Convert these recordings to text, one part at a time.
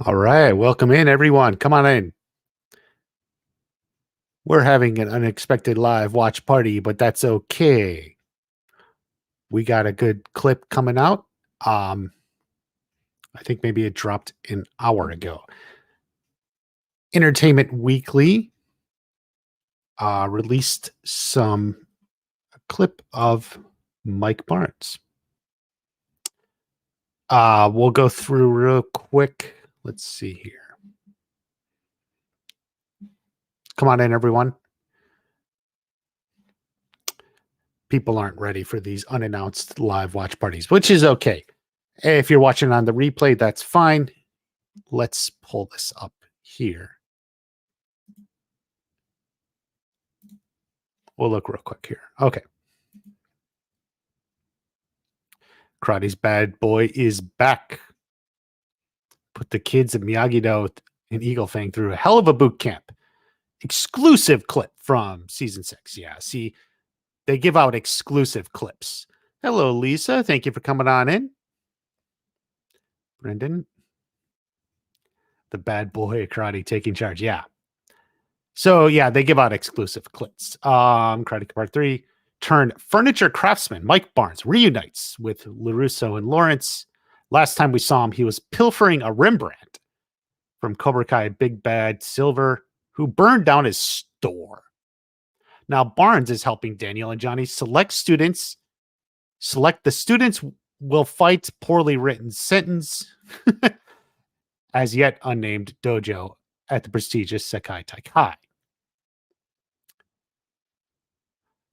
All right, welcome in, everyone. Come on in. We're having an unexpected live watch party, but that's okay. We got a good clip coming out. Um, I think maybe it dropped an hour ago. Entertainment Weekly released a clip of Mike Barnes. We'll go through real quick. Let's see here. Come on in, everyone. People aren't ready for these unannounced live watch parties, which is okay. If you're watching on the replay, that's fine. Let's pull this up here. We'll look real quick here. Okay. Karate's bad boy is back. Put the kids at Miyagi-Do and Eagle Fang through a hell of a boot camp. Exclusive clip from season 6. Yeah, see, they give out exclusive clips. Hello, Lisa. Thank you for coming on in. Brendan. The bad boy of karate taking charge. Yeah. So, yeah, they give out exclusive clips. Karate Part 3 turned furniture craftsman Mike Barnes reunites with LaRusso and Lawrence. Last time we saw him, he was pilfering a Rembrandt from Cobra Kai Big Bad Silver, who burned down his store. Now, Barnes is helping Daniel and Johnny select the students will fight poorly written sentence as yet unnamed dojo at the prestigious Sekai Taikai.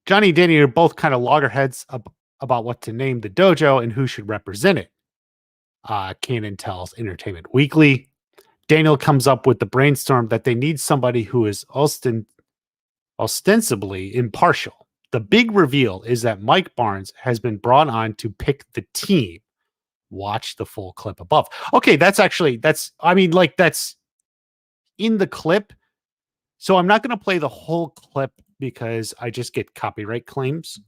Johnny and Danny are both kind of loggerheads about what to name the dojo and who should represent it. Kanan tells Entertainment Weekly. Daniel comes up with the brainstorm that they need somebody who is ostensibly impartial. The big reveal is that Mike Barnes has been brought on to pick the team. Watch the full clip above. Okay, that's in the clip. So I'm not going to play the whole clip because I just get copyright claims.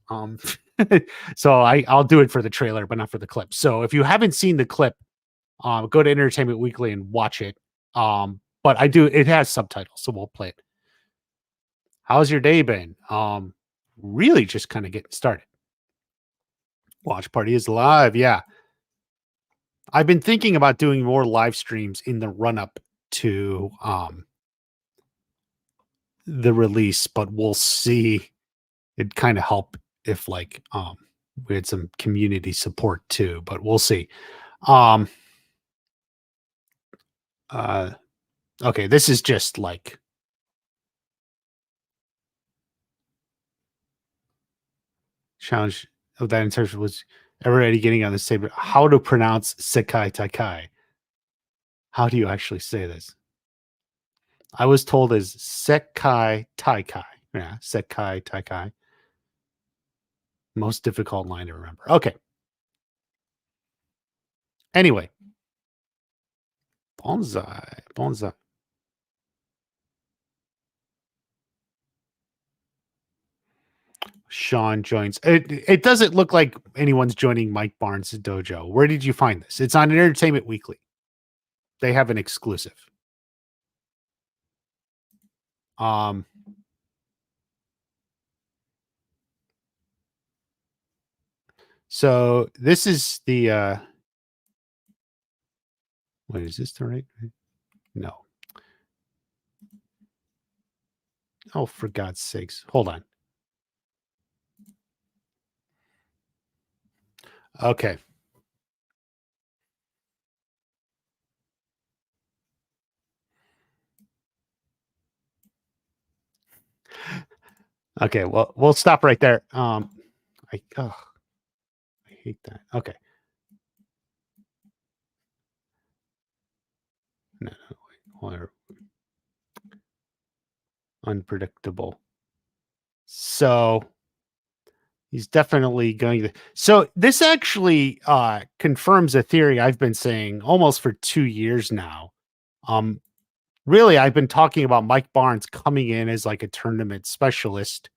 So I'll do it for the trailer, but not for the clip. So if you haven't seen the clip, go to Entertainment Weekly and watch it. But it has subtitles, so we'll play it. How's your day been? Really just kind of getting started. Watch party is live. Yeah. I've been thinking about doing more live streams in the run up to, the release, but we'll see. It'd kind of help if we had some community support too, but we'll see. Okay, this is just like challenge of that interpretation was everybody getting on the same how to pronounce Sekai Taikai. How do you actually say this? I was told as Sekai Taikai. Yeah, Sekai Taikai. Most difficult line to remember. Okay. Anyway. Bonsai. Sean joins. It doesn't look like anyone's joining Mike Barnes' dojo. Where did you find this? It's on Entertainment Weekly. They have an exclusive. So this is the wait, is this the right? No. Oh, for God's sakes. Hold on. Okay. Okay, well, we'll stop right there. I hate that. Okay. No, wait, unpredictable. So he's definitely going to. So this actually confirms a theory I've been saying almost for 2 years now. Really, I've been talking about Mike Barnes coming in as like a tournament specialist.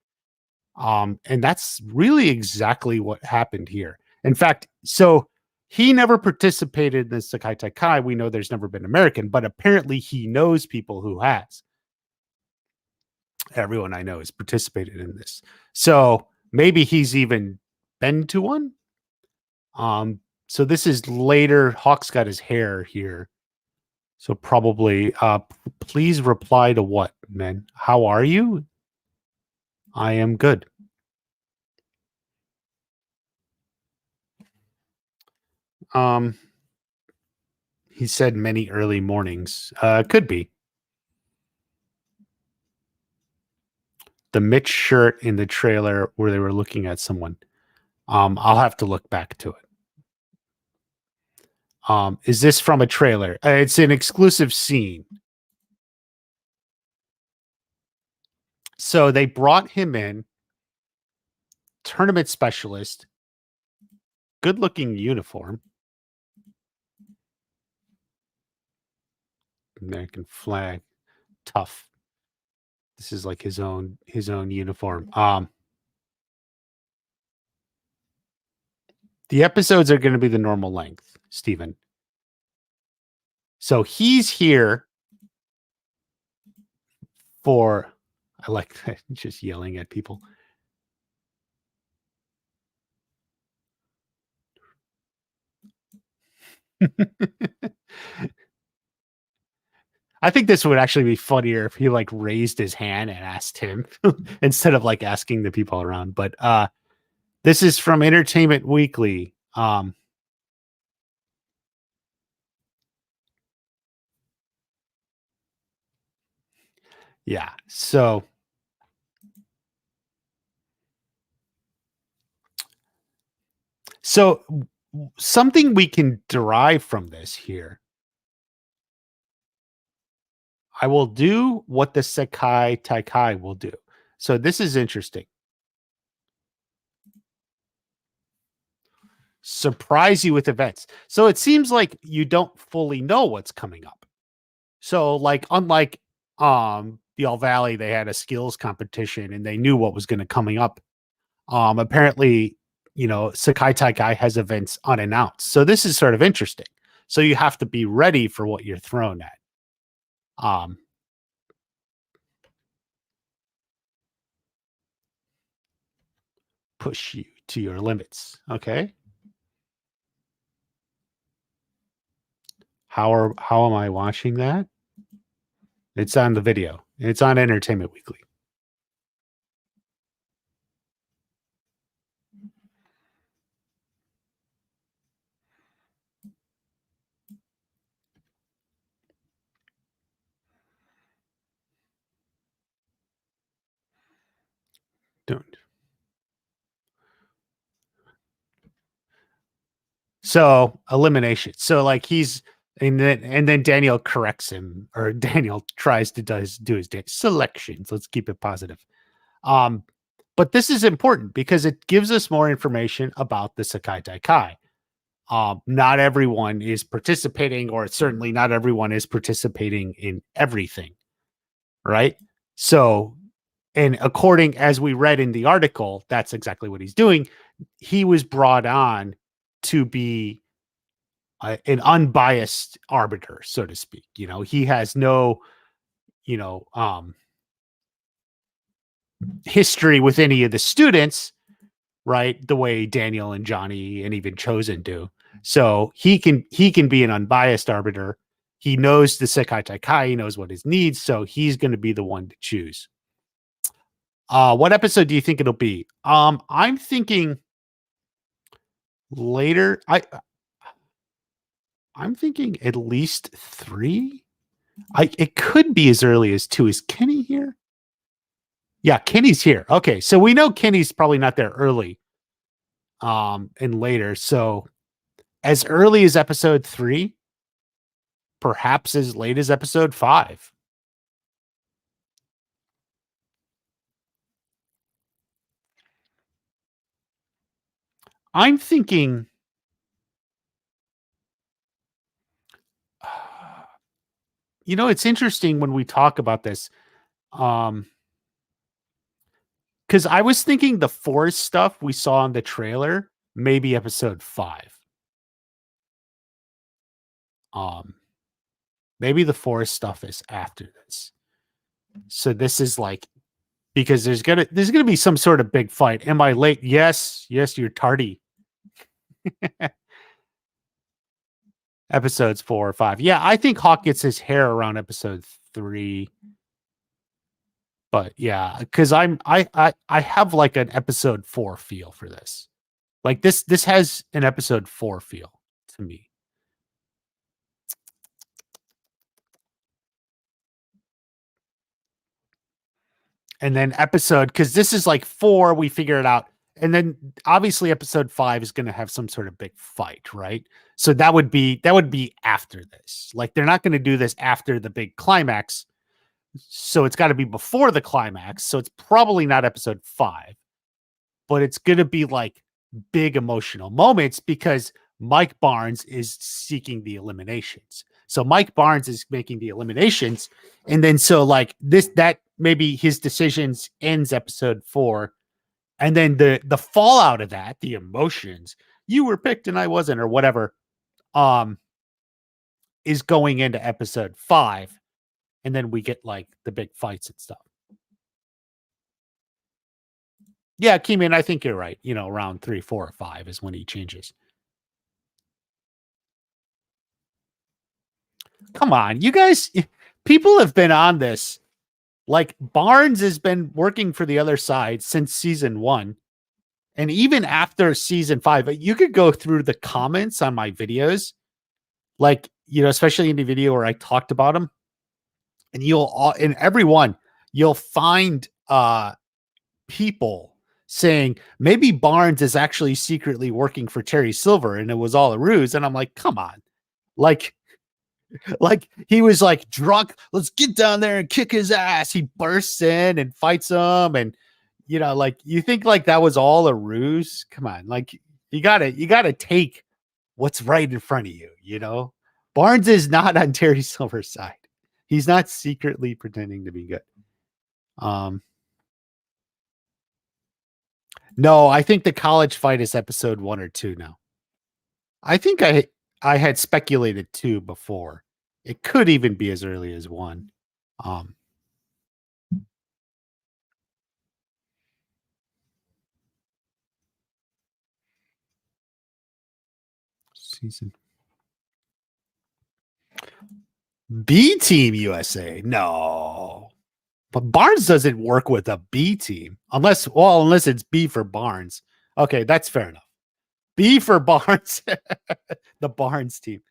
And that's really exactly what happened here. In fact, so he never participated in the Sakai Taikai. We know there's never been American, but apparently he knows people who has. Everyone I know has participated in this. So maybe he's even been to one. So this is later. Hawk's got his hair here. So probably please reply to what, man? How are you? I am good. He said many early mornings. Could be. The Mitch shirt in the trailer where they were looking at someone. I'll have to look back to it. Is this from a trailer? It's an exclusive scene. So they brought him in, tournament specialist, good looking uniform. American flag, tough. This is like his own uniform. The episodes are going to be the normal length, Stephen. So he's here for, I like that, just yelling at people. I think this would actually be funnier if he like raised his hand and asked him instead of like asking the people around. But this is from Entertainment Weekly. Yeah. So something we can derive from this here. I will do what the Sakai Taikai will do. So this is interesting. Surprise you with events. So it seems like you don't fully know what's coming up. So like unlike the All Valley, they had a skills competition and they knew what was going to coming up. Apparently, Sakai Taikai has events unannounced. So this is sort of interesting. So you have to be ready for what you're thrown at. Push you to your limits. Okay. How am I watching that? It's on the video. It's on Entertainment Weekly. Don't. So elimination. So like and then Daniel corrects him, or Daniel tries to do his selections. Let's keep it positive. But this is important because it gives us more information about the Sakai Taikai. Not everyone is participating, or certainly not everyone is participating in everything, right? So, and according as we read in the article, that's exactly what he's doing. He was brought on to be an unbiased arbiter, so to speak. He has no, history with any of the students, right? The way Daniel and Johnny and even Chosen do. So he can be an unbiased arbiter. He knows the Sekai Taikai, he knows what his needs, so he's going to be the one to choose. What episode do you think it'll be? I'm thinking later. I'm thinking at least 3. It could be as early as 2. Is Kenny here? Yeah, Kenny's here. Okay, so we know Kenny's probably not there early. And later. So as early as episode 3, perhaps as late as episode 5. I'm thinking it's interesting when we talk about this. Because I was thinking the forest stuff we saw in the trailer, maybe episode 5. Um, maybe the forest stuff is after this. So this is like because there's gonna be some sort of big fight. Am I late? Yes, you're tardy. Episodes 4 or 5. Yeah, I think Hawk gets his hair around episode 3. But yeah, because I have like an episode 4 feel for this. Like this has an episode 4 feel to me. And then episode because this is like 4, we figure it out. And then obviously episode 5 is going to have some sort of big fight, right? So that would be after this. Like they're not going to do this after the big climax. So it's got to be before the climax. So it's probably not episode 5, but it's going to be like big emotional moments because Mike Barnes is seeking the eliminations. So Mike Barnes is making the eliminations. And then so like that maybe his decisions ends episode 4. And then the fallout of that, the emotions, you were picked and I wasn't, or whatever, is going into episode 5. And then we get like the big fights and stuff. Yeah, Keyman, I think you're right. You know, around 3, 4, or 5 is when he changes. Come on, you guys, people have been on this. Like Barnes has been working for the other side since season 1. And even after season 5, you could go through the comments on my videos, like, you know, especially in the video where I talked about him. And in every one, you'll find people saying maybe Barnes is actually secretly working for Terry Silver and it was all a ruse. And I'm like, come on. Like he was like drunk. Let's get down there and kick his ass. He bursts in and fights him. And, you know, like you think like that was all a ruse. Come on. Like you gotta take what's right in front of you. You know, Barnes is not on Terry Silver's side. He's not secretly pretending to be good. No, I think the college fight is episode 1 or 2 now. I think I had speculated 2 before. It could even be as early as 1. Season B Team USA. No. But Barnes doesn't work with a B team unless it's B for Barnes. Okay, that's fair enough. B for Barnes. The Barnes team.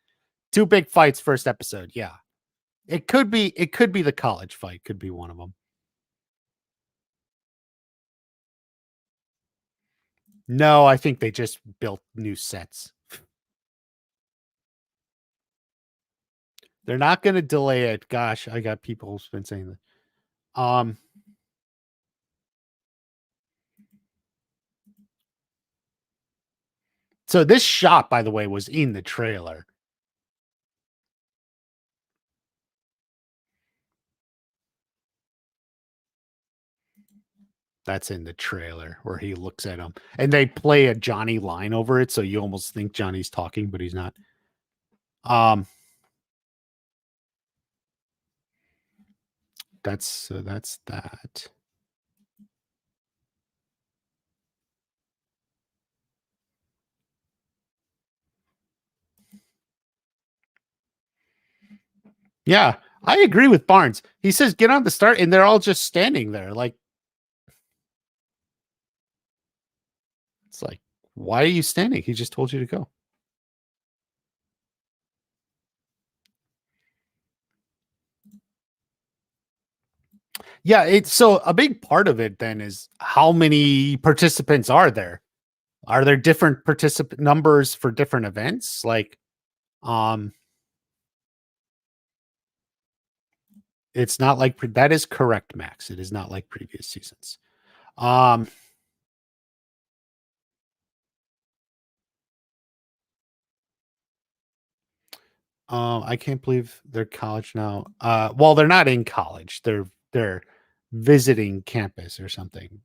2 big fights first episode. Yeah. It could be the college fight, could be one of them. No, I think they just built new sets. They're not going to delay it. Gosh, I got people who've been saying that. So this shot, by the way, was in the trailer. That's in the trailer where he looks at him and they play a Johnny line over it. So you almost think Johnny's talking, but he's not. That's that. Yeah, I agree with Barnes. He says, get on the start, and they're all just standing there. Like, it's like, why are you standing? He just told you to go. Yeah, it's so a big part of it then is how many participants are there? Are there different participant numbers for different events? Like, it's not like that is correct, Max. It is not like previous seasons. I can't believe they're college now. Well, they're not in college. They're visiting campus or something.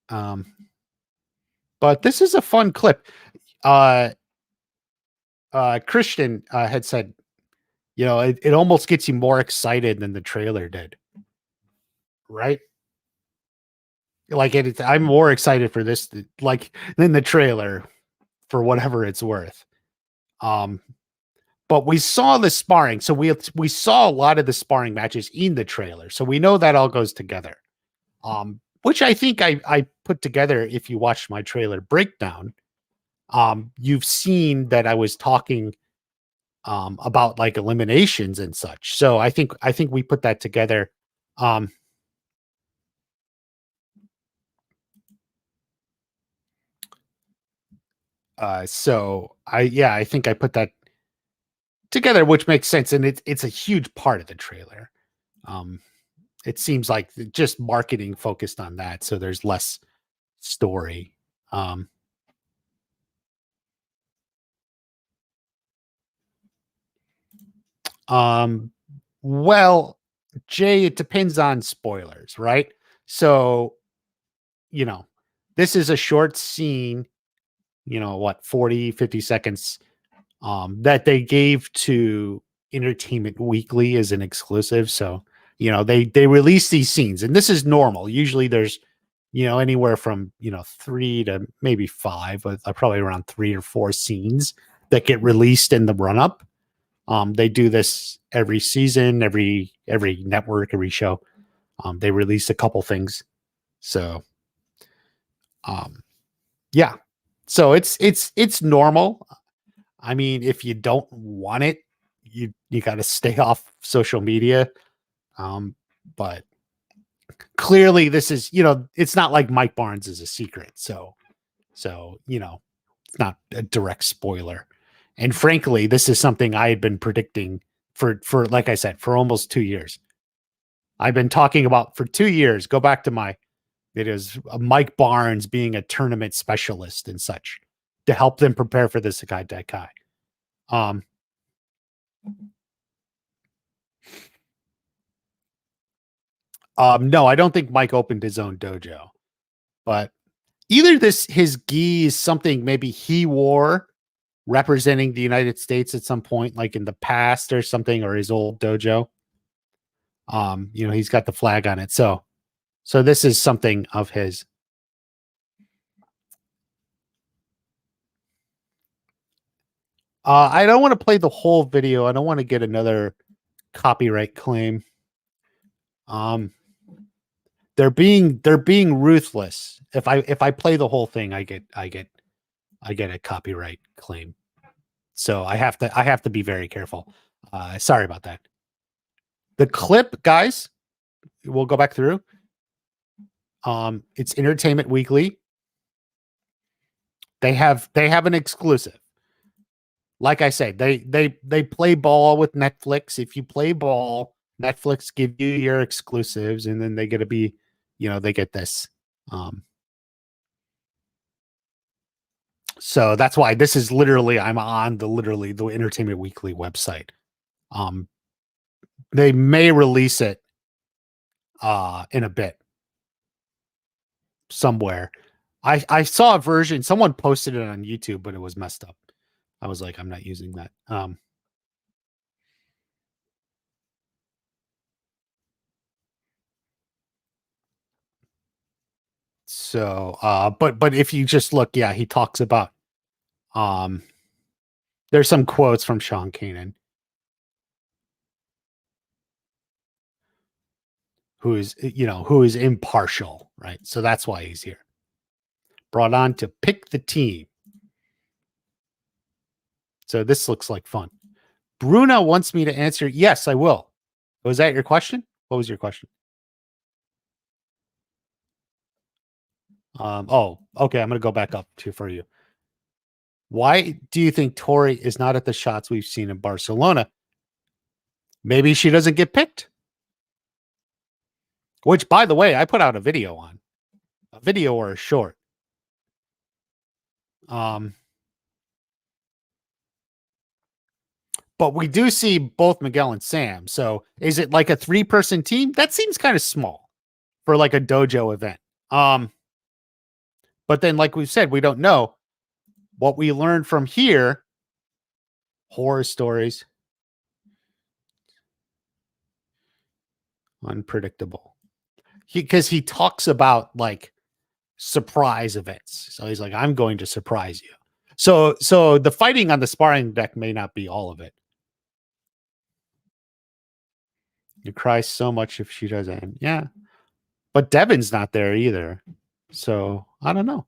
But this is a fun clip. Christian had said, it almost gets you more excited than the trailer did, right? Like I'm more excited for this, than the trailer, for whatever it's worth. Um, but we saw the sparring, so we saw a lot of the sparring matches in the trailer, so we know that all goes together. Which I think I put together. If you watched my trailer breakdown, you've seen that I was talking about like eliminations and such. So I think we put that together. So I think I put that together, which makes sense, and it's a huge part of the trailer. It seems like just marketing focused on that, so there's less story. Well, Jay, it depends on spoilers, right? So, you know, this is a short scene, what, 40, 50 seconds, that they gave to Entertainment Weekly as an exclusive. So, they release these scenes, and this is normal. Usually there's, anywhere from, 3 to maybe 5, but probably around 3 or 4 scenes that get released in the run up. They do this every season, every network, every show. They release a couple things. So, yeah. So it's normal. I mean, if you don't want it, you got to stay off social media. But clearly, this is, it's not like Mike Barnes is a secret. So it's not a direct spoiler. And frankly, this is something I had been predicting for like I said, for almost 2 years. I've been talking about for 2 years. Go back to my videos, Mike Barnes being a tournament specialist and such to help them prepare for the Sakai Daikai. No, I don't think Mike opened his own dojo, but either his gi is something maybe he wore representing the United States at some point, like in the past or something, or his old dojo. He's got the flag on it. So this is something of his. I don't want to play the whole video. I don't want to get another copyright claim. They're being ruthless. If I play the whole thing, I get a copyright claim. So I have to be very careful. Sorry about that. The clip, guys, we'll go back through. It's Entertainment Weekly. They have an exclusive. Like I said, they play ball with Netflix. If you play ball, Netflix give you your exclusives, and then they get to be, they get this. So that's why this is literally, I'm on the Entertainment Weekly website. They may release it in a bit somewhere. I saw a version, someone posted it on YouTube, but it was messed up. I was like, I'm not using that. So, but if you just look, yeah, he talks about, there's some quotes from Sean Kanan, who is impartial, right? So that's why he's here. Brought on to pick the team. So this looks like fun. Bruno wants me to answer. Yes, I will. Was that your question? What was your question? Oh, okay. I'm going to go back up for you. Why do you think Tori is not at the shots we've seen in Barcelona? Maybe she doesn't get picked. Which, by the way, I put out a video on. A video or a short. But we do see both Miguel and Sam. So is it like a 3-person team? That seems kind of small for like a dojo event. But then, like we've said, we don't know. What we learned from here Horror stories. Unpredictable. Because he talks about like surprise events. So he's like, I'm going to surprise you. So the fighting on the sparring deck may not be all of it. You cry so much if she doesn't. Yeah. But Devin's not there either. So I don't know.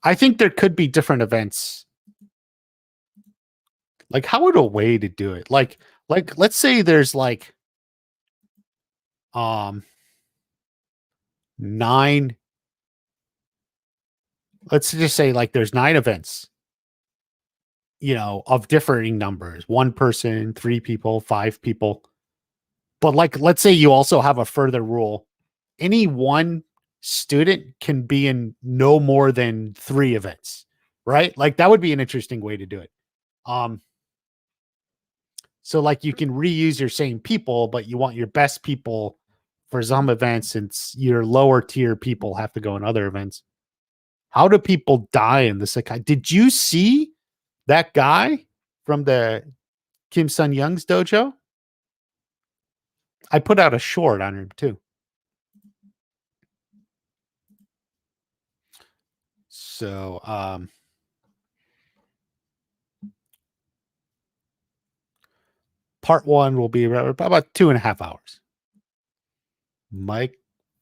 I think there could be different events. Like, how would a way to do it? Like let's say there's like 9. Let's just say like there's 9 events, of differing numbers. 1 person, 3 people, 5 people. But like, let's say you also have a further rule. Any one student can be in no more than 3 events, right? Like that would be an interesting way to do it. So like you can reuse your same people, but you want your best people for some events, since your lower tier people have to go in other events. How do people die in the Sakai? Did you see that guy from the Kim Sun Young's dojo? I put out a short on him too. So, part 1 will be about 2.5 hours. Mike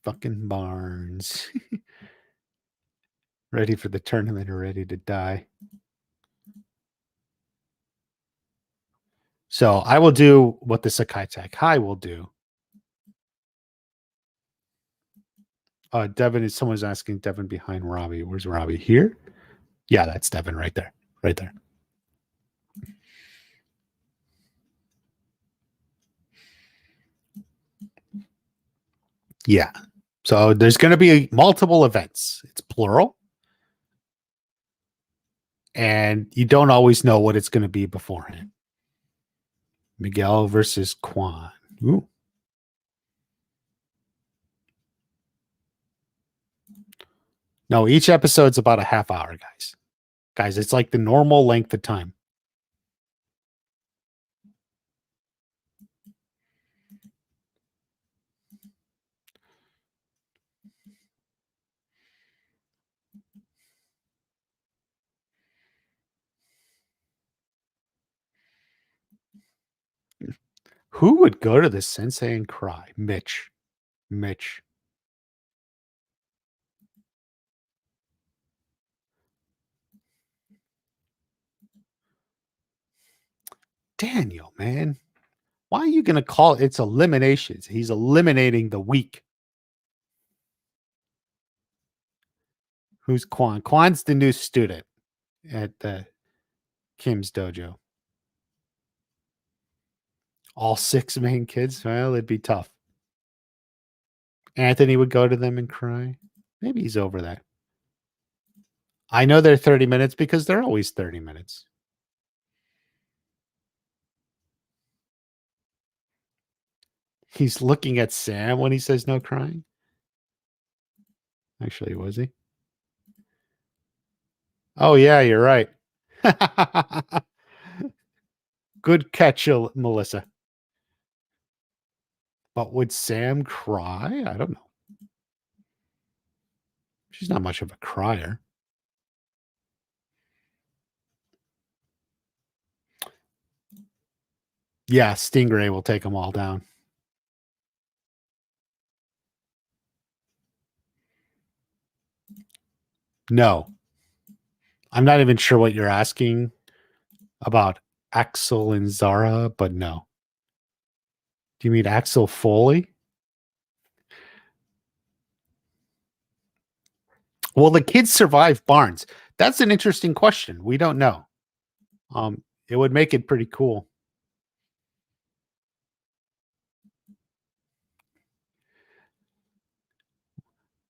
fucking Barnes. Ready for the tournament or ready to die. So I will do what the Sakai High will do. Devin is someone's asking Devin behind Robbie. Where's Robbie? Here? Yeah, that's Devin right there. Right there. Yeah. So there's going to be multiple events. It's plural. And you don't always know what it's going to be beforehand. Miguel versus Quan. Ooh. No, each episode's about a half hour, guys. Guys, it's like the normal length of time. Who would go to the sensei and cry? Mitch. Daniel, man. Why are you going to call it's eliminations? He's eliminating the weak. Who's Quan? Quan's the new student at Kim's dojo. All 6 main kids? Well, it'd be tough. Anthony would go to them and cry. Maybe he's over that. I know they're 30 minutes because they're always 30 minutes. He's looking at Sam when he says no crying. Actually, was he? Oh, yeah, you're right. Good catch, Melissa. But would Sam cry? I don't know. She's not much of a crier. Yeah, Stingray will take them all down. No. I'm not even sure what you're asking about Axel and Zara, but no. Do you mean Axel Foley? Will the kids survive Barnes? That's an interesting question. We don't know. It would make it pretty cool.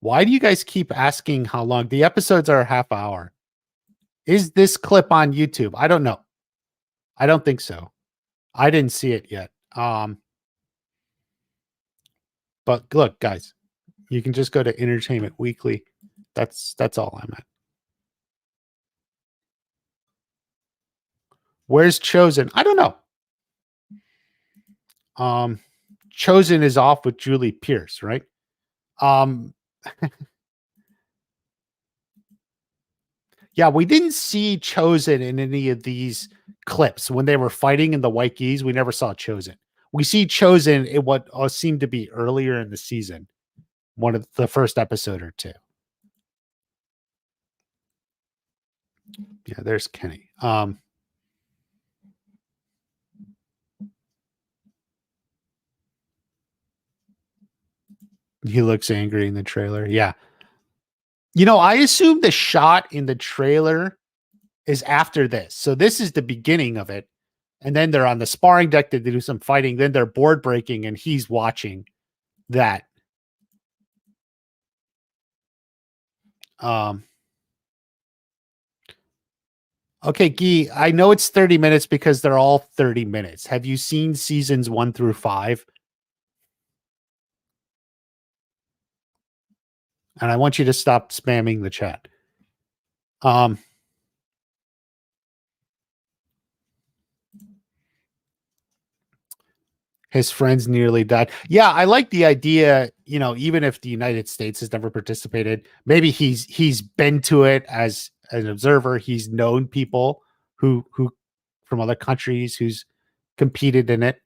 Why do you guys keep asking how long? The episodes are a half hour. Is this clip on YouTube? I don't know. I don't think so. I didn't see it yet. But look, guys, you can just go to Entertainment Weekly. That's all I'm at. Where's Chosen? I don't know. Chosen is off with Julie Pierce, right? Um, yeah, we didn't see Chosen in any of these clips when they were fighting in the White Geese. We never saw Chosen. We see Chosen in what seemed to be earlier in the season, one of the first episode or two. Yeah, there's Kenny. He looks angry in the trailer. Yeah. I assume the shot in the trailer is after this. So this is the beginning of it. And then they're on the sparring deck to do some fighting. Then they're board breaking and he's watching that. Okay, Guy, I know it's 30 minutes because they're all 30 minutes. Have you seen seasons 1 through 5? And I want you to stop spamming the chat. His friends nearly died. Yeah, I like the idea, even if the United States has never participated, maybe he's been to it as an observer. He's known people who from other countries who's competed in it.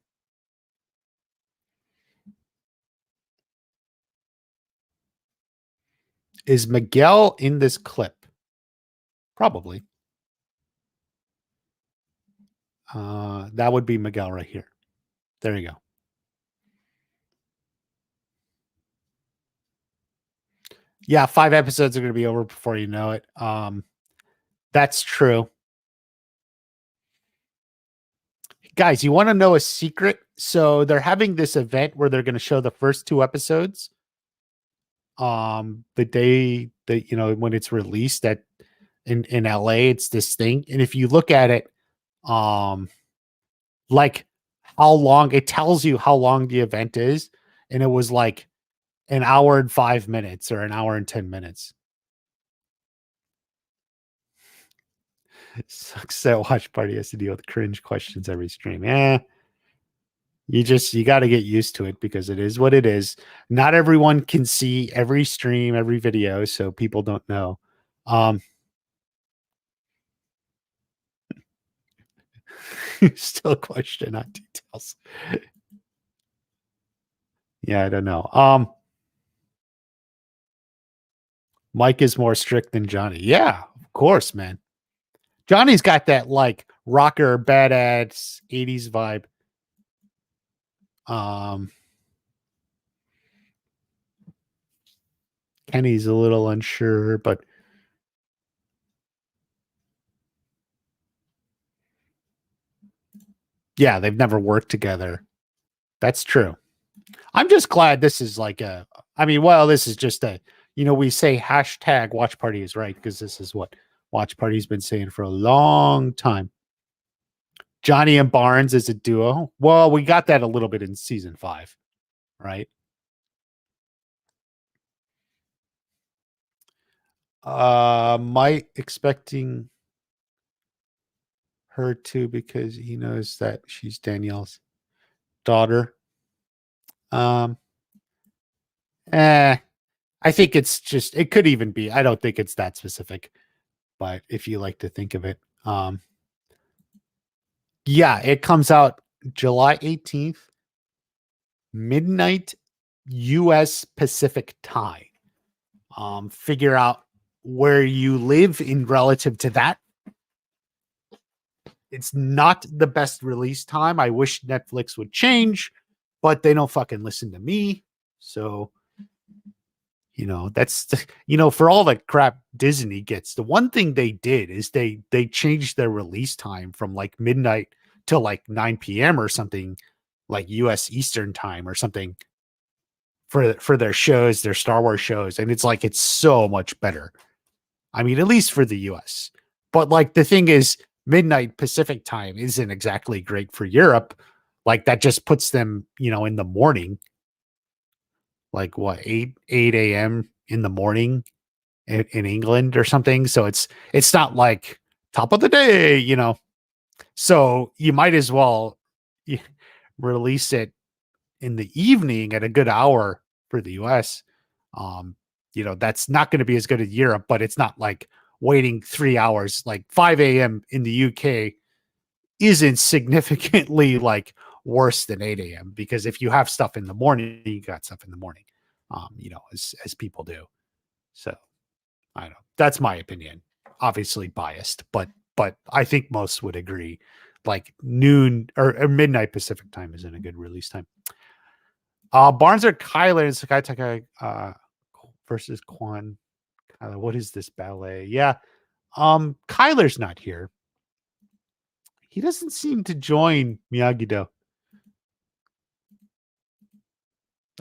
Is Miguel in this clip? Probably. That would be Miguel right here. There you go. Yeah, 5 episodes are going to be over before you know it. That's true. Guys, you want to know a secret? So they're having this event where they're going to show the first 2 episodes. The day that when it's released in LA, it's this thing. And if you look at it, like how long it tells you how long the event is, and it was like an hour and 5 minutes or an hour and 10 minutes. It sucks that Watch Party has to deal with cringe questions every stream. You got to get used to it because it is what it is. Not everyone can see every stream, every video, so people don't know. Still a question on details. Yeah, I don't know. Mike is more strict than Johnny. Yeah, of course, man. Johnny's got that like rocker badass 80s vibe. Kenny's a little unsure, but yeah, they've never worked together. That's true. I'm just glad this is like this is just we say hashtag Watch Party is right because this is what Watch Party's been saying for a long time. Johnny and Barnes is a duo. Well, we got that a little bit in season 5, right? Mike expecting her to because he knows that she's Danielle's daughter. I think it's just it could even be. I don't think it's that specific, but if you like to think of it, yeah, it comes out July 18th, midnight US Pacific time. Figure out where you live in relative to that. It's not the best release time. I wish Netflix would change, but they don't fucking listen to me. So, that's for all the crap Disney gets, the one thing they did is they changed their release time from like midnight to like 9 p.m. or something, like US Eastern time or something for their shows, their Star Wars shows. And it's so much better. I mean, at least for the US. But like the thing is, midnight Pacific time isn't exactly great for Europe. Like that just puts them, in the morning. Like what, 8 a.m. in the morning in England or something. So it's not like top of the day, So you might as well y- release it in the evening at a good hour for the US. Um, that's not going to be as good as Europe, but it's not like waiting 3 hours, like 5 a.m. in the UK isn't significantly like worse than 8 a.m. because if you have stuff in the morning, you got stuff in the morning, as people do. So I don't know. That's my opinion. Obviously biased, but I think most would agree. Like noon or midnight Pacific time isn't a good release time. Barnes or Kyler and Sakai Taka versus Quan. Kyler, what is this ballet? Yeah. Kyler's not here. He doesn't seem to join Miyagi-Do.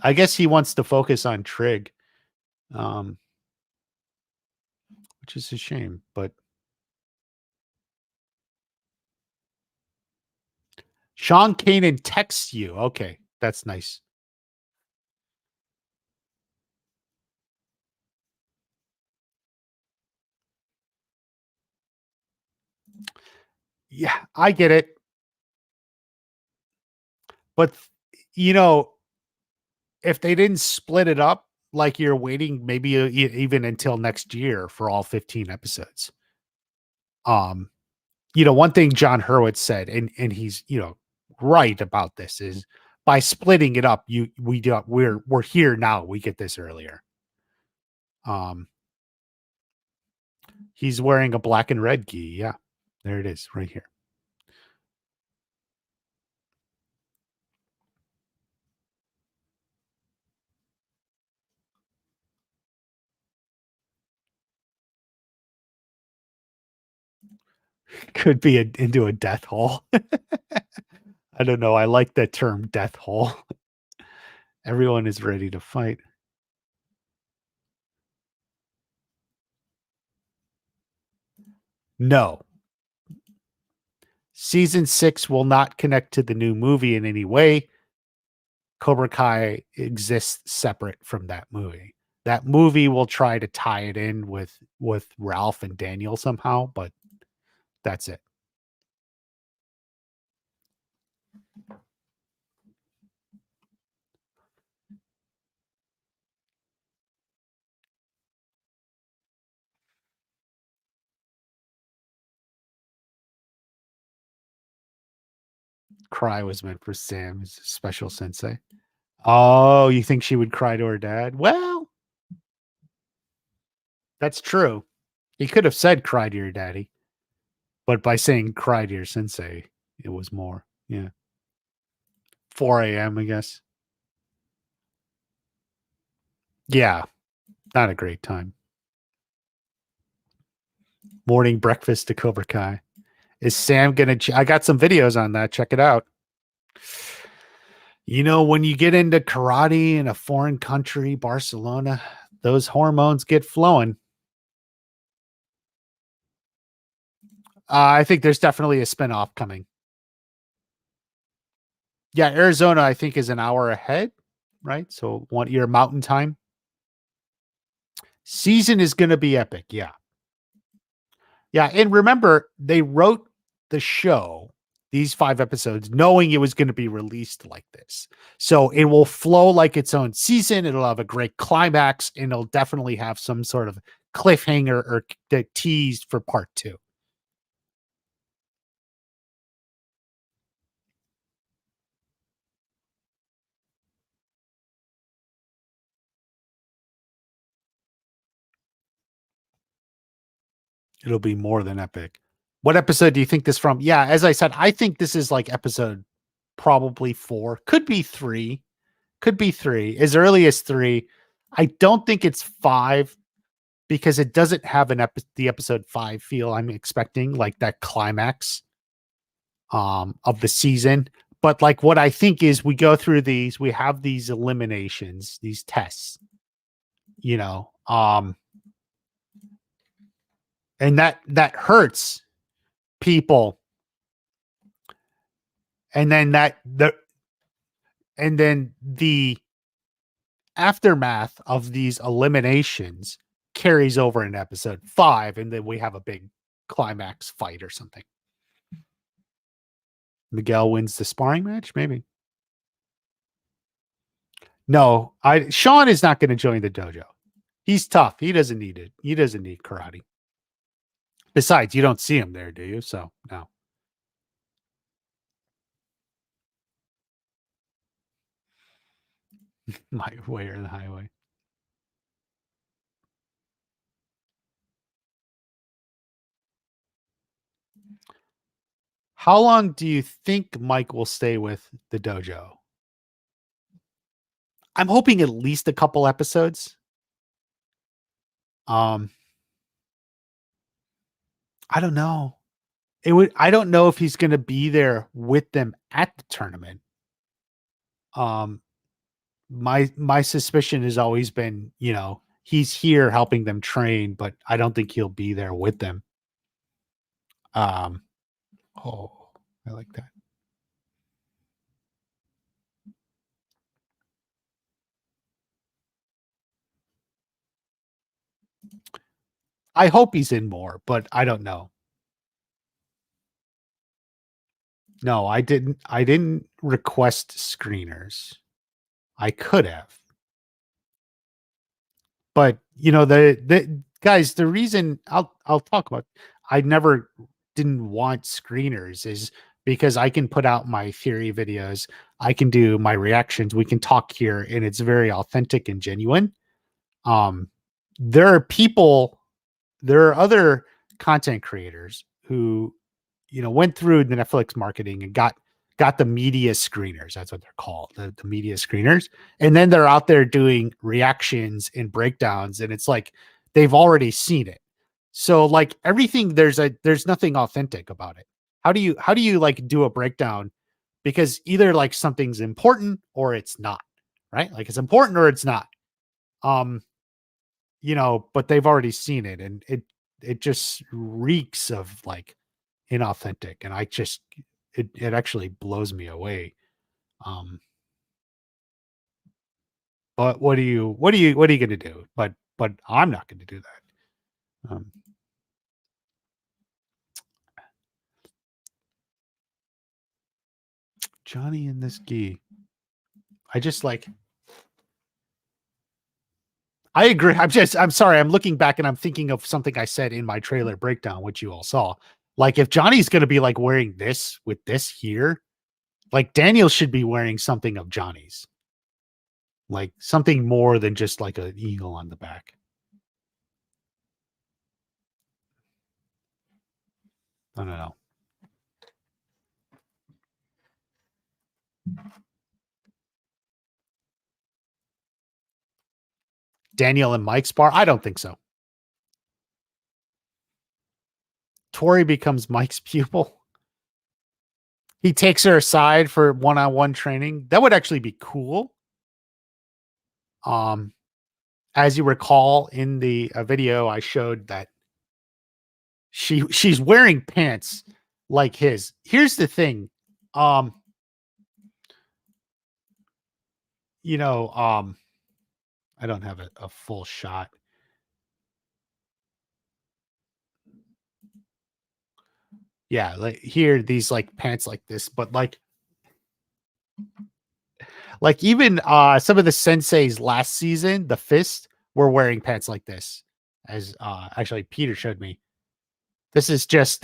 I guess he wants to focus on Trig, um, which is a shame. But Sean Kanan texts you. Okay, that's nice. Yeah, I get it. But if they didn't split it up, like you're waiting maybe even until next year for all 15 episodes. Um, one thing John Hurwitz said, and he's right about this, is by splitting it up, we're here now. We get this earlier. Um, he's wearing a black and red gi. Yeah, there it is, right here. Could be into a death hole. I don't know. I like that term, death hole. Everyone is ready to fight. No. Season 6 will not connect to the new movie in any way. Cobra Kai exists separate from that movie. That movie will try to tie it in with Ralph and Daniel somehow, but that's it. Cry was meant for Sam, his special sensei. Oh, you think she would cry to her dad? Well, that's true. He could have said cry to your daddy, but by saying cry to your sensei, it was more. Yeah. 4 a.m., I guess. Yeah, not a great time. Morning breakfast to Cobra Kai. Is Sam gonna? I got some videos on that. Check it out. When you get into karate in a foreign country, Barcelona, those hormones get flowing. I think there's definitely a spinoff coming. Yeah, Arizona, I think, is an hour ahead, right? So 1 year mountain time. Season is going to be epic. Yeah. Yeah. And remember, they wrote the show, these 5 episodes, knowing it was going to be released like this. So it will flow like its own season. It'll have a great climax, and it'll definitely have some sort of cliffhanger or teased for part 2. It'll be more than epic. What episode do you think this from? Yeah, as I said, I think this is like episode probably 4, could be 3, could be 3, as early as 3. I don't think it's 5 because it doesn't have the episode 5 feel I'm expecting, like that climax of the season. But like what I think is we go through these, we have these eliminations, these tests, and that hurts people. And then the aftermath of these eliminations carries over in episode 5, and then we have a big climax fight or something. Miguel wins the sparring match, maybe. No, Sean is not going to join the dojo. He's tough. He doesn't need it. He doesn't need karate. Besides, you don't see him there, do you? So no. My way or the highway. How long do you think Mike will stay with the dojo? I'm hoping at least a couple episodes. Um, I don't know. I don't know if he's going to be there with them at the tournament. Um, my suspicion has always been, he's here helping them train, but I don't think he'll be there with them. Oh, I like that. I hope he's in more, but I don't know. No, I didn't. I didn't request screeners. I could have, but the guys. The reason I'll talk about. I never didn't want screeners is because I can put out my theory videos. I can do my reactions. We can talk here, and it's very authentic and genuine. Um, there are people. There are other content creators who went through the Netflix marketing and got the media screeners. That's what they're called, the media screeners. And then they're out there doing reactions and breakdowns, and it's like they've already seen it. So like everything, there's nothing authentic about it. How do you like do a breakdown? Because either like something's important or it's not, right? Like it's important or it's not. Um, but they've already seen it, and it just reeks of like inauthentic, and it actually blows me away. Um, but what are you going to do? But I'm not going to do that. Johnny and this gi. I just like. I agree. I'm sorry. I'm looking back and I'm thinking of something I said in my trailer breakdown, which you all saw. Like if Johnny's going to be like wearing this with this here, like Daniel should be wearing something of Johnny's. Like something more than just like an eagle on the back. I don't know. Daniel and Mike's bar? I don't think so. Tori becomes Mike's pupil. He takes her aside for one-on-one training. That would actually be cool. As you recall in the video, I showed that she's wearing pants like his. Here's the thing. Um, I don't have a full shot. Yeah, like here, these like pants like this, but like even some of the senseis last season, the fist, were wearing pants like this. As actually Peter showed me. This is just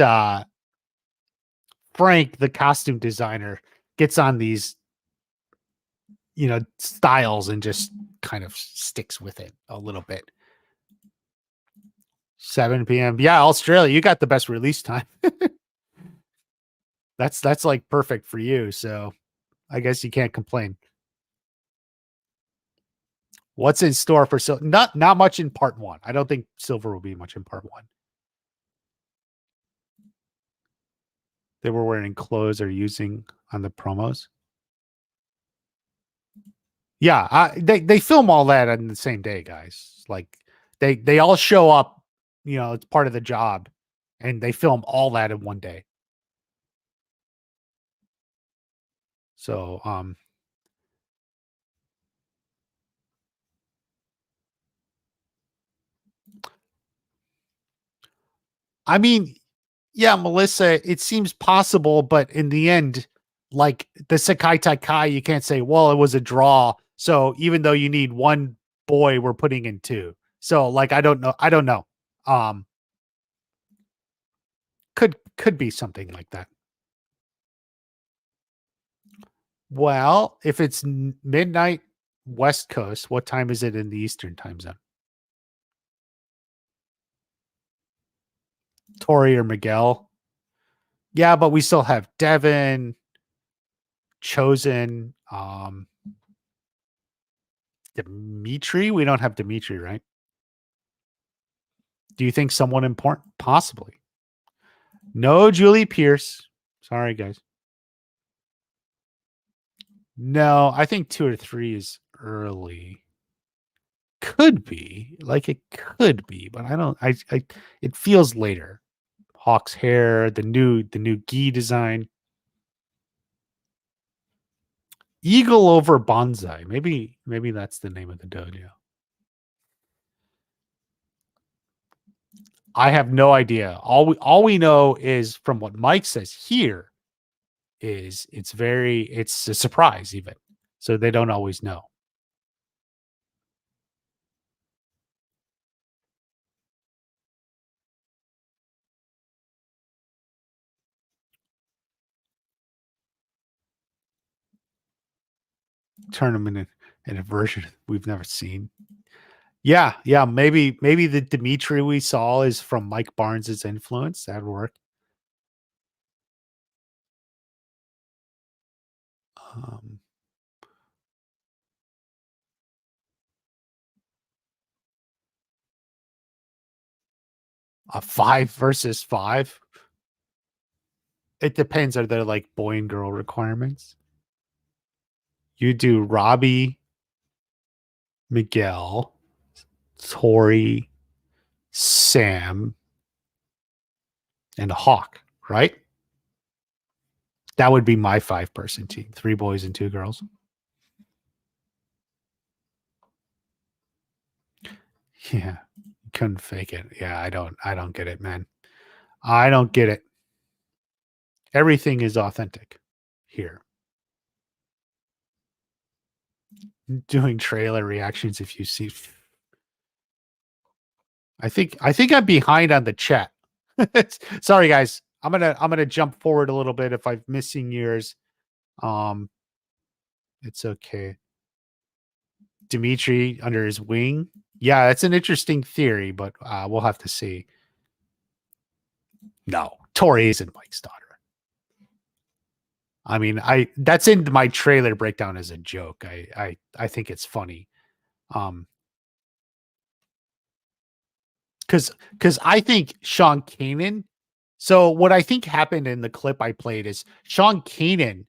Frank, the costume designer, gets on these styles and just kind of sticks with it a little bit. 7 p.m. Yeah, Australia, you got the best release time. That's like perfect for you. So I guess you can't complain. What's in store for Silver? Not much in part 1. I don't think Silver will be much in part 1. They were wearing clothes or using on the promos. Yeah, they film all that on the same day, guys. Like they all show up, it's part of the job, and they film all that in one day. So, I mean, yeah, Melissa, it seems possible, but in the end, like the Sakai Taikai, you can't say, well, it was a draw. So even though you need one boy, we're putting in two. So like, I don't know. I don't know. Could be something like that. Well, if it's midnight West Coast, what time is it in the Eastern time zone? Tori or Miguel? Yeah, but we still have Devin, Chosen, Dimitri. We don't have Dimitri, right? Do you think someone important? Possibly. No, Julie Pierce. Sorry, guys. No, I think 2 or 3 is early. Could be. Like it could be, but I don't I it feels later. Hawk's hair, the new gi design. Eagle over bonsai. Maybe that's the name of the dojo. I have no idea. All we know is from what Mike says here is it's a surprise even. So they don't always know. Tournament in a version we've never seen. Yeah, maybe the Dimitri we saw is from Mike Barnes's influence. That'd work. Um, a 5 versus 5. It depends. Are there like boy and girl requirements? You do Robbie, Miguel, Tori, Sam, and Hawk, right? That would be my 5-person team. 3 boys and 2 girls. Yeah. Couldn't fake it. Yeah, I don't get it, man. I don't get it. Everything is authentic here. Doing trailer reactions if you see. I think I'm behind on the chat. Sorry guys. I'm gonna jump forward a little bit if I'm missing yours. It's okay. Dimitri under his wing. Yeah, that's an interesting theory, but we'll have to see. No, Tori isn't Mike's daughter. I mean, that's in my trailer breakdown as a joke. I think it's funny. Because I think Sean Kanan. So what I think happened in the clip I played is Sean Kanan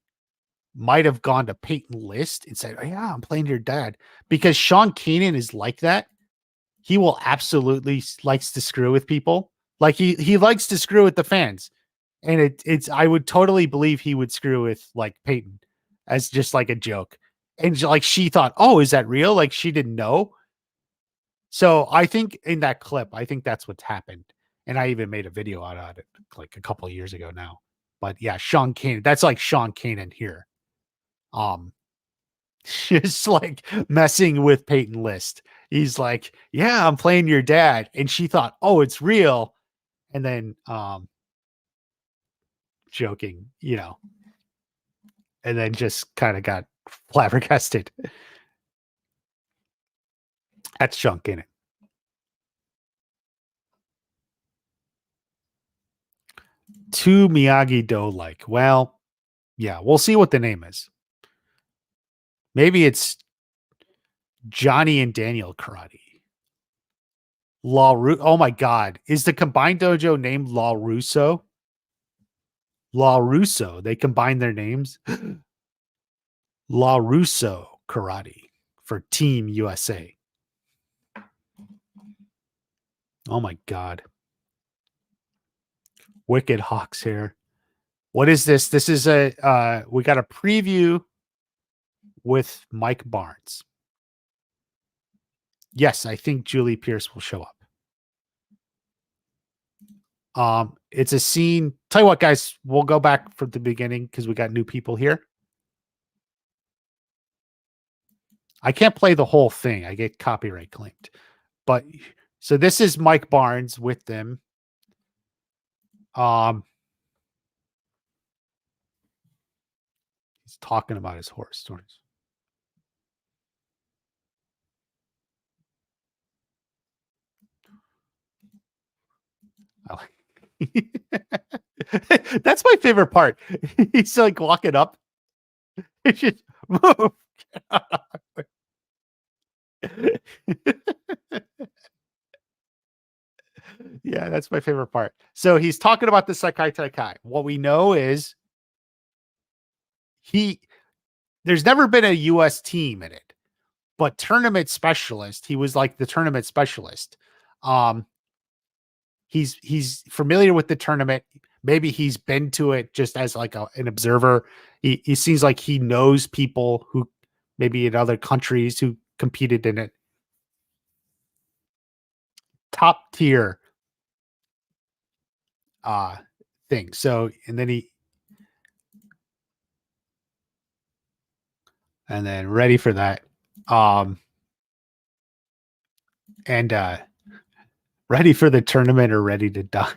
might have gone to Peyton List and said, oh, yeah, I'm playing your dad. Because Sean Kanan is like that. He will absolutely likes to screw with people. Like he likes to screw with the fans. And it's I would totally believe he would screw with like Peyton as just like a joke. And like she thought, oh, is that real? Like she didn't know. So I think in that clip, I think that's what's happened. And I even made a video out of it like a couple of years ago now. But yeah, Sean Kanan, that's like Sean Kanan here. Just like messing with Peyton List. He's like, yeah, I'm playing your dad. And she thought, oh, it's real. And then joking, and then just kind of got flabbergasted. That's Sean Kanan. Too Miyagi-Do like. Well, yeah, we'll see what the name is. Maybe it's Johnny and Daniel Karate. Oh my God. Is the combined dojo named La Russo? La Russo. They combine their names. La Russo Karate for Team USA. Oh my God. Wicked Hawks here. What is this? This is we got a preview with Mike Barnes. Yes, I think Julie Pierce will show up. It's a scene. Tell you what, guys, we'll go back from the beginning because we got new people here. I can't play the whole thing. I get copyright claimed. But so this is Mike Barnes with them. He's talking about his horror stories. I like that's my favorite part. He's like walking up. It's just move. Yeah, that's my favorite part. So he's talking about the Sekai Taikai. What we know is there's never been a US team in it, but tournament specialist, he was like the tournament specialist. He's familiar with the tournament. Maybe he's been to it just as like an observer. He seems like he knows people who maybe in other countries who competed in it. Top tier thing. So and then ready for that. And ready for the tournament or ready to die.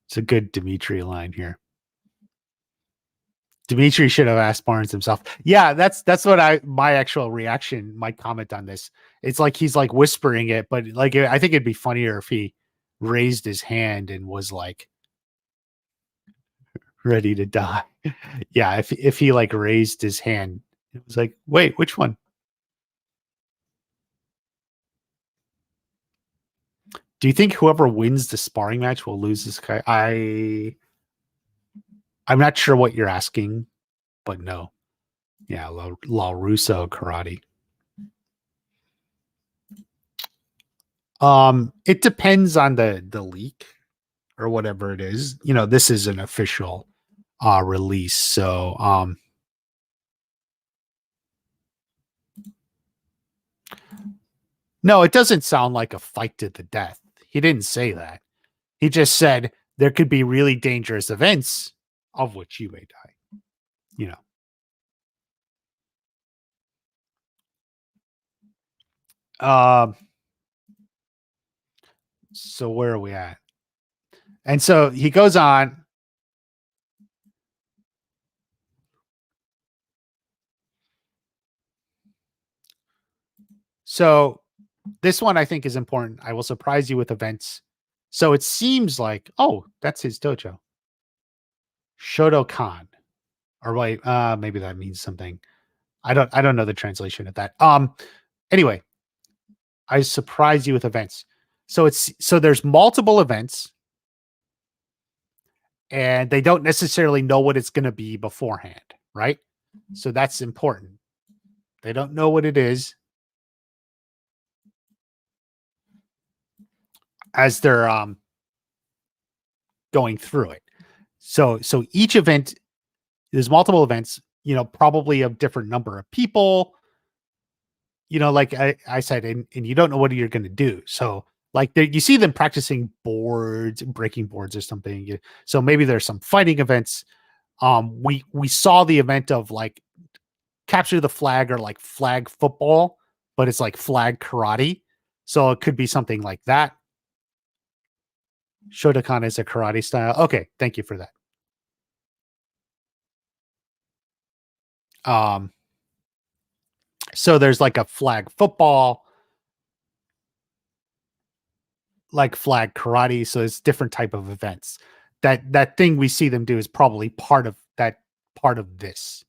It's a good Dimitri line here. Dimitri should have asked Barnes himself. Yeah, that's what my actual reaction, my comment on this. It's like he's like whispering it, but like I think it'd be funnier if he raised his hand and was like ready to die. Yeah, if he like raised his hand, it was like, wait, which one? Do you think whoever wins the sparring match will lose this guy? I'm not sure what you're asking, but no. Yeah, La Russo karate. It depends on the leak or whatever it is. You know, this is an official release, so no, it doesn't sound like a fight to the death. He didn't say that. He just said there could be really dangerous events of which you may die. You know. So where are we at? And so he goes on. So this one I think is important. I will surprise you with events. So it seems like, oh, that's his dojo. Shotokan. Or wait, maybe that means something. I don't know the translation of that. Anyway, I surprise you with events. So there's multiple events and they don't necessarily know what it's going to be beforehand, right? So that's important. They don't know what it is as they're going through it. So each event, there's multiple events, you know, probably a different number of people, you know, like I said, and you don't know what you're going to do. So like you see them practicing boards, breaking boards or something. So maybe there's some fighting events. We saw the event of like capture the flag or like flag football, but it's like flag karate. So it could be something like that. Shotokan is a karate style. Okay, thank you for that. So there's like a flag football, like flag karate. So it's different type of events. That thing we see them do is probably part of this.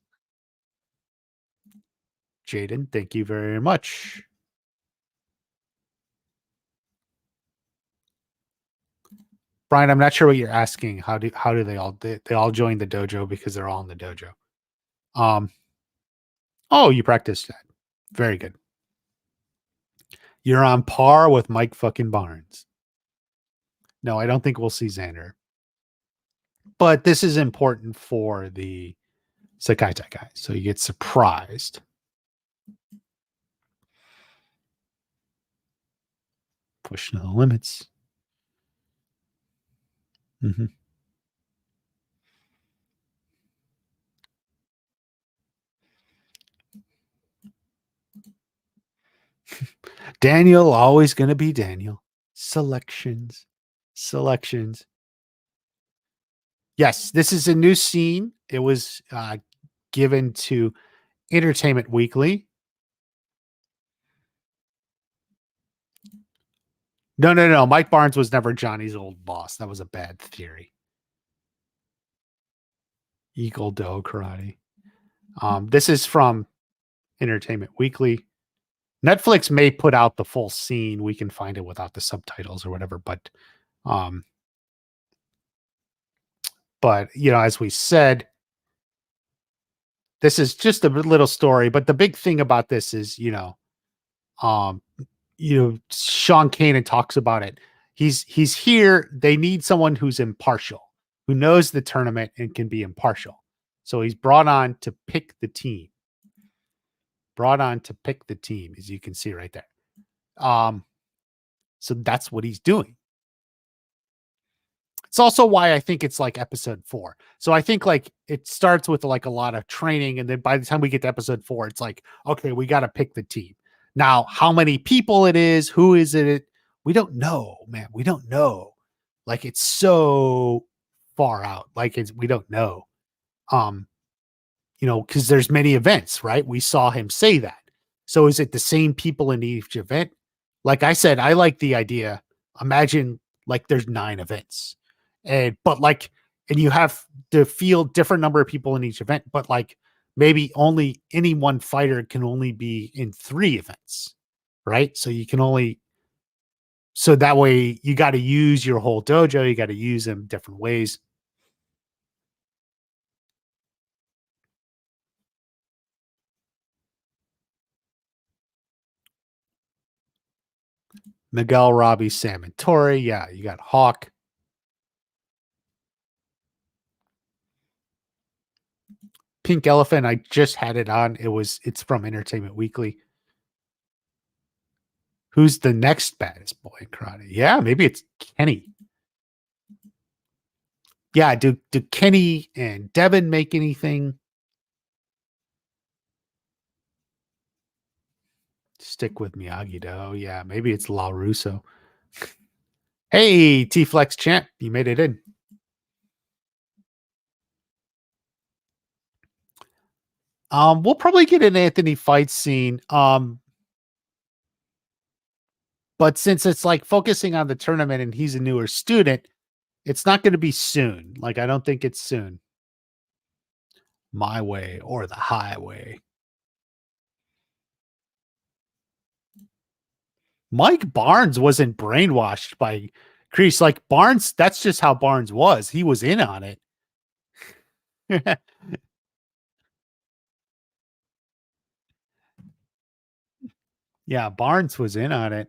Jaden, thank you very much. Brian, I'm not sure what you're asking. How do they all join the dojo because they're all in the dojo? Oh, you practiced that. Very good. You're on par with Mike fucking Barnes. No, I don't think we'll see Xander. But this is important for the Sekai Taikai. So you get surprised. Push to the limits. Mhm. Daniel, always going to be Daniel. Selections. Selections. Yes, this is a new scene. It was given to Entertainment Weekly. No, no, no. Mike Barnes was never Johnny's old boss. That was a bad theory. Eagle Do Karate. This is from Entertainment Weekly. Netflix may put out the full scene. We can find it without the subtitles or whatever. Um, but you know, as we said, this is just a little story. But the big thing about this is, um, Sean Kanan talks about it. He's here. They need someone who's impartial, who knows the tournament and can be impartial. So he's brought on to pick the team. Brought on to pick the team, as you can see right there. So that's what he's doing. It's also why I think it's like episode 4. So I think like it starts with like a lot of training, and then by the time we get to episode 4, it's like, okay, we got to pick the team. Now, how many people it is, who is it? We don't know, man. We don't know. Like it's so far out. Like we don't know. Because there's many events, right? We saw him say that. So is it the same people in each event? Like I said, I like the idea. Imagine like there's 9 events. And you have to field different number of people in each event, but like maybe only any one fighter can only be in 3 events, right? So that way you got to use your whole dojo. You got to use them different ways. Miguel, Robbie, Sam, and Tori. Yeah, you got Hawk. Pink Elephant, I just had it on. It's from Entertainment Weekly. Who's the next baddest boy in karate? Yeah, maybe it's Kenny. Yeah, do Kenny and Devin make anything? Stick with Miyagi-Do. Yeah, maybe it's La Russo. Hey, T-Flex champ, you made it in. We'll probably get an Anthony fight scene. But since it's like focusing on the tournament and he's a newer student, it's not going to be soon. Like I don't think it's soon. My way or the highway. Mike Barnes wasn't brainwashed by Kreese. Like Barnes, that's just how Barnes was. He was in on it. Yeah, Barnes was in on it.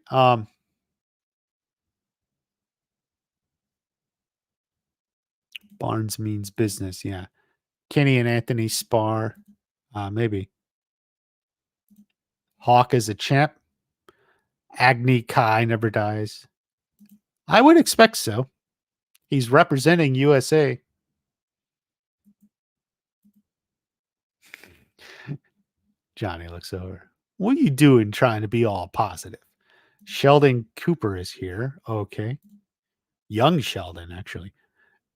Barnes means business. Yeah. Kenny and Anthony spar. Maybe. Hawk is a champ. Agni Kai never dies. I would expect so. He's representing USA. Johnny looks over. What are you doing trying to be all positive? Sheldon Cooper is here. Okay. Young Sheldon, actually.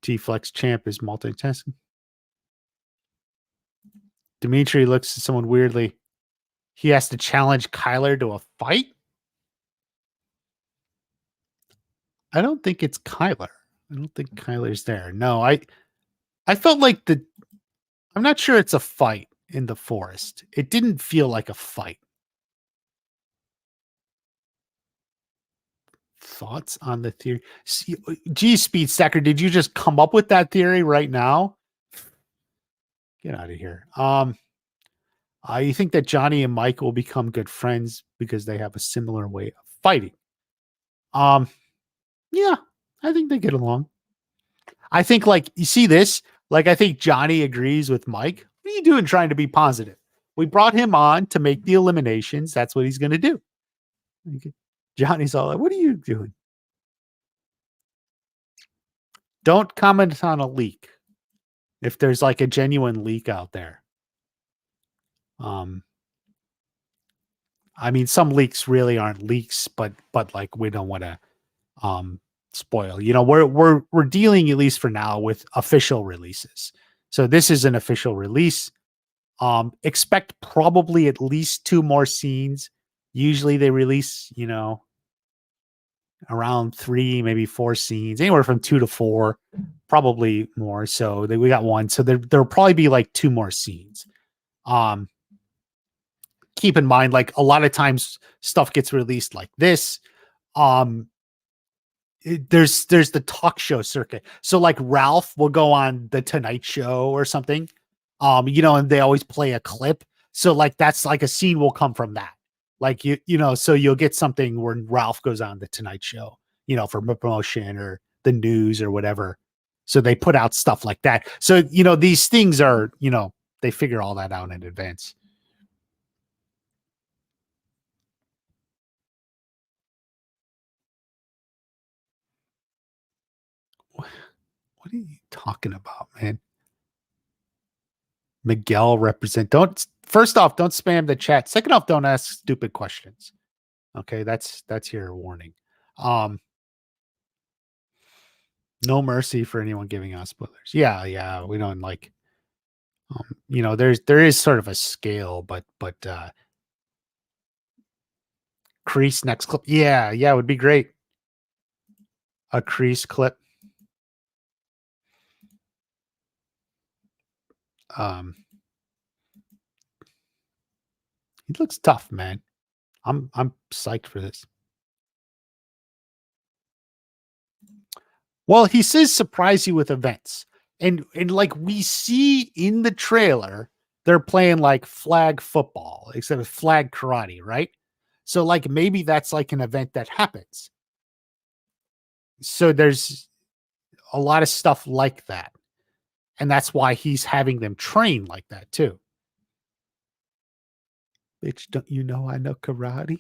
T-Flex champ is multitasking. Dimitri looks at someone weirdly. He has to challenge Kyler to a fight? I don't think it's Kyler. I don't think Kyler's there. No, I felt like I'm not sure it's a fight in the forest. It didn't feel like a fight. Thoughts on the theory? Gee, Speed Stacker, did you just come up with that theory right now? Get out of here. You think that Johnny and Mike will become good friends because they have a similar way of fighting? Yeah, I think they get along. I think like you see this, like I think Johnny agrees with Mike. What are you doing trying to be positive? We brought him on to make the eliminations. That's what he's going to do. Johnny's all like, what are you doing? Don't comment on a leak if there's like a genuine leak out there. I mean, some leaks really aren't leaks, but like we don't want to spoil. You know, we're dealing, at least for now, with official releases. So this is an official release. Expect probably at least 2 more scenes. Usually they release, you know, around 3, maybe 4 scenes, anywhere from 2 to 4, probably more. So we got 1. So there'll probably be like 2 more scenes. Keep in mind, like a lot of times stuff gets released like this. There's the talk show circuit. So like Ralph will go on the Tonight Show or something. You know, and they always play a clip. So like that's like a scene will come from that. Like you know, so you'll get something where Ralph goes on the Tonight Show, you know, for promotion or the news or whatever. So they put out stuff like that. So, you know, these things are, you know, they figure all that out in advance. What are you talking about, man? Miguel represent. Don't first off, don't spam the chat. Second off, don't ask stupid questions. Okay, that's your warning. No mercy for anyone giving us spoilers. Yeah, we don't like. You know, there is sort of a scale, but Crease next clip. Yeah, it would be great. A Crease clip. He looks tough, man. I'm psyched for this. Well, he says surprise you with events. And like we see in the trailer, they're playing like flag football, except with flag karate, right? So like maybe that's like an event that happens. So there's a lot of stuff like that. And that's why he's having them train like that too. Bitch, don't you know I know karate?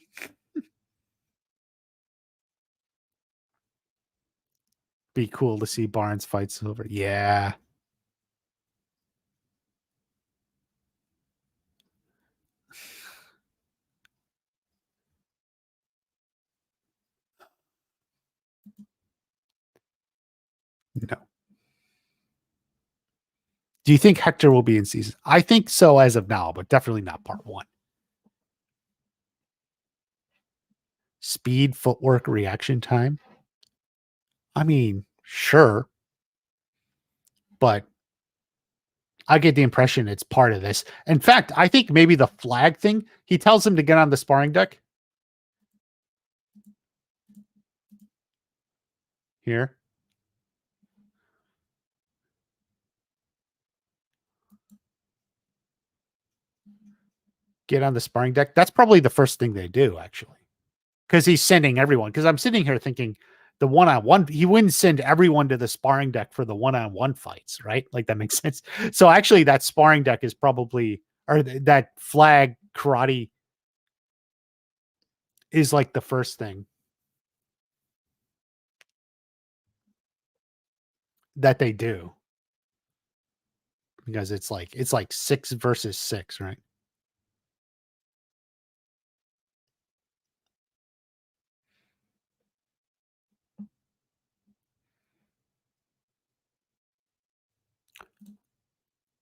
Be cool to see Barnes fight Silver. Yeah. No. Do you think Hector will be in season? I think so as of now, but definitely not part 1. Speed, footwork, reaction time. I mean, sure, but I get the impression it's part of this. In fact, I think maybe the flag thing, he tells him to get on the sparring deck. Here. Get on the sparring deck. That's probably the first thing they do, actually. Because he's sending everyone. Because I'm sitting here thinking the one-on-one, he wouldn't send everyone to the sparring deck for the one-on-one fights, right? Like that makes sense. So actually that sparring deck is probably, or that flag karate is like the first thing that they do. Because it's like 6 versus 6, right?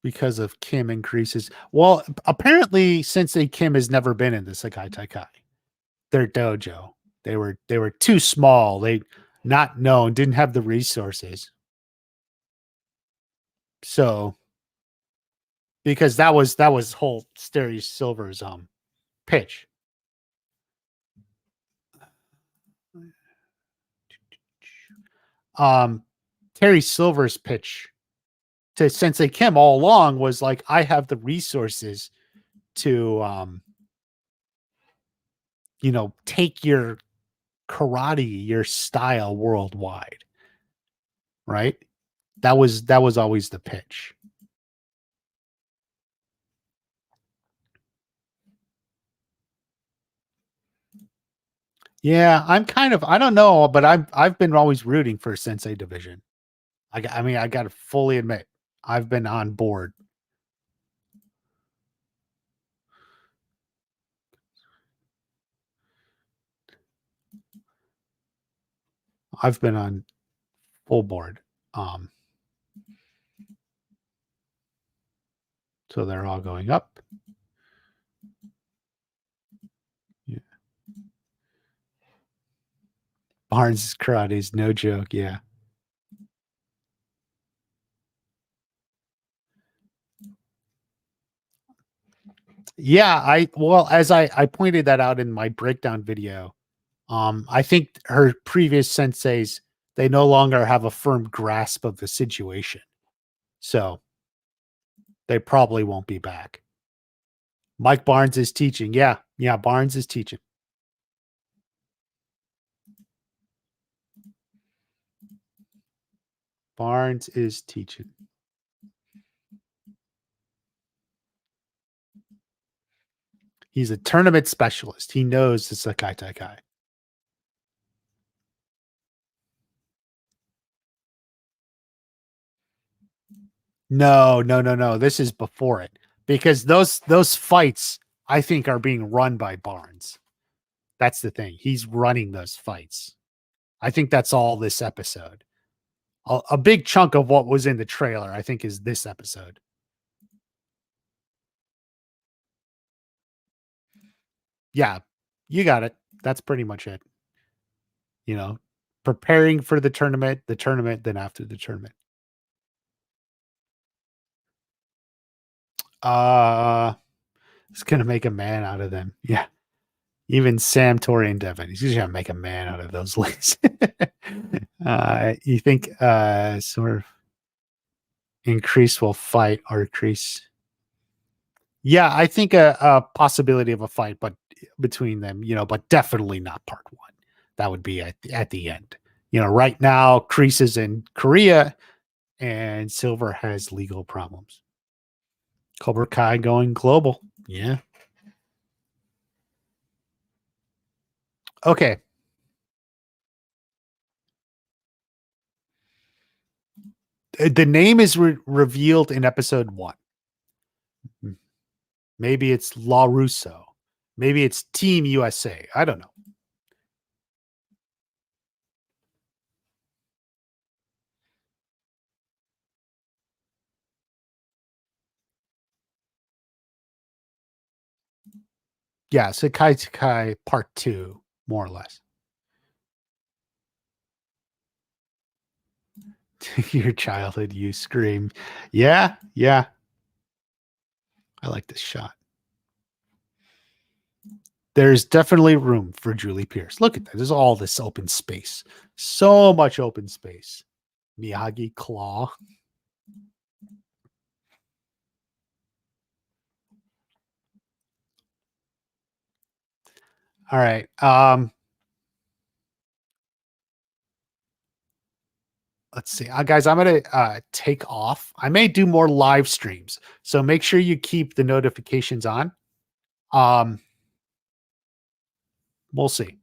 Because of Kim increases. Well, apparently Sensei Kim has never been in the Sekai Taikai, their dojo. They were too small. They not known, didn't have the resources. So because that was whole Terry Silver's pitch. Terry Silver's pitch to Sensei Kim all along was like, I have the resources to you know, take your karate, your style worldwide. Right? That was always the pitch. Yeah, I'm kind of, I don't know, but I've been always rooting for Sensei Division. I mean, I got to fully admit, I've been on board. I've been on full board. So they're all going up. Yeah. Barnes' karate is no joke. Yeah. Yeah. As I pointed that out in my breakdown video, I think her previous senseis, they no longer have a firm grasp of the situation. So they probably won't be back. Mike Barnes is teaching. Yeah. Yeah. Barnes is teaching. Barnes is teaching. He's a tournament specialist. He knows the Sakai Taikai. No. This is before it, because those fights, I think, are being run by Barnes. That's the thing. He's running those fights. I think that's all this episode. A big chunk of what was in the trailer, I think, is this episode. Yeah, you got it. That's pretty much it. You know, preparing for the tournament, then after the tournament. It's gonna make a man out of them. Yeah. Even Sam, Tori, and Devin. He's just gonna make a man out of those leagues. You think sort of increase will fight or increase? Yeah, I think a possibility of a fight, but between them, but definitely not part one. That would be at the end. Right now, Kreese is in Korea, and Silver has legal problems. Cobra Kai going global. Yeah. Okay. The name is revealed in episode 1. Maybe it's La Russo. Maybe it's Team USA. I don't know. Yeah, Sakai Sakai Part 2, more or less. Your childhood, you scream. Yeah. I like this shot. There's definitely room for Julie Pierce. Look at that. There's all this open space. So much open space. Miyagi Claw. All right. Let's see. Guys, I'm going to take off. I may do more live streams. So make sure you keep the notifications on. We'll see.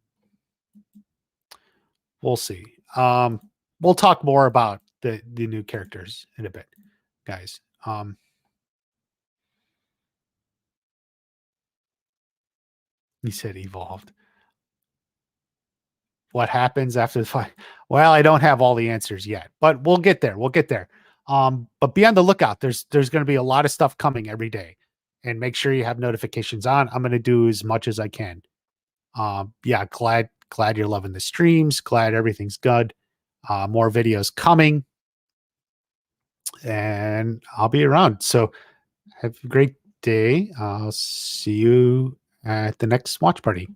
We'll see. We'll talk more about the new characters in a bit, guys. He said evolved. What happens after the fight? Well, I don't have all the answers yet, but we'll get there. But be on the lookout. There's going to be a lot of stuff coming every day, and make sure you have notifications on. I'm going to do as much as I can. Yeah, glad you're loving the streams. Glad everything's good. More videos coming, and I'll be around. So have a great day. I'll see you at the next watch party.